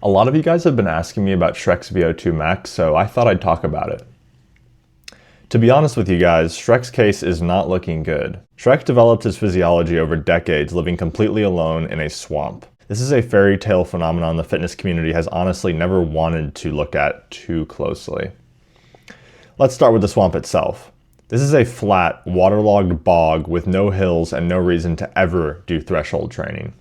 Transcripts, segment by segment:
A lot of you guys have been asking me about Shrek's VO2 max, so I thought I'd talk about it. To be honest with you guys, Shrek's case is not looking good. Shrek developed his physiology over decades living completely alone in a swamp. This is a fairy tale phenomenon the fitness community has honestly never wanted to look at too closely. Let's start with the swamp itself. This is a flat, waterlogged bog with no hills and no reason to ever do threshold training.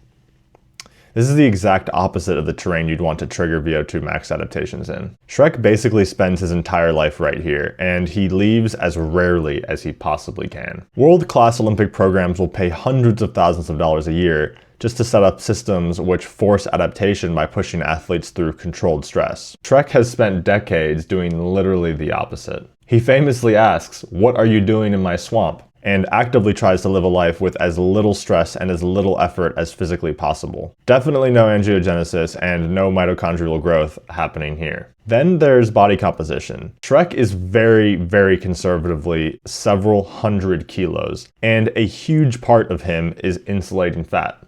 This is the exact opposite of the terrain you'd want to trigger VO2 max adaptations in. Shrek basically spends his entire life right here, and he leaves as rarely as he possibly can. World-class Olympic programs will pay hundreds of thousands of dollars a year just to set up systems which force adaptation by pushing athletes through controlled stress. Shrek has spent decades doing literally the opposite. He famously asks, "What are you doing in my swamp?" and actively tries to live a life with as little stress and as little effort as physically possible. Definitely no angiogenesis and no mitochondrial growth happening here. Then there's body composition. Shrek is very conservatively several hundred kilos, and a huge part of him is insulating fat.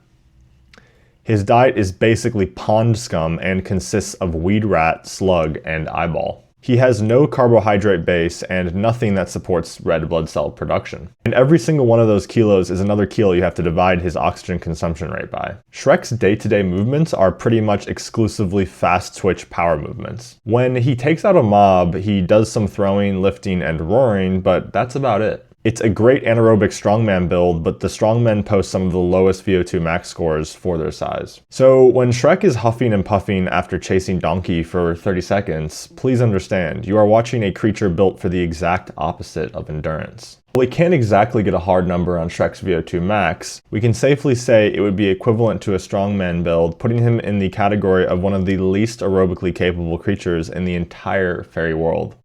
His diet is basically pond scum and consists of weed rat, slug, and eyeball. He has no carbohydrate base and nothing that supports red blood cell production. And every single one of those kilos is another kilo you have to divide his oxygen consumption rate by. Shrek's day-to-day movements are pretty much exclusively fast twitch power movements. When he takes out a mob, he does some throwing, lifting, and roaring, but that's about it. It's a great anaerobic strongman build, but the strongmen post some of the lowest VO2 max scores for their size. So when Shrek is huffing and puffing after chasing Donkey for 30 seconds, please understand, you are watching a creature built for the exact opposite of endurance. While we can't exactly get a hard number on Shrek's VO2 max, we can safely say it would be equivalent to a strongman build, putting him in the category of one of the least aerobically capable creatures in the entire fairy world.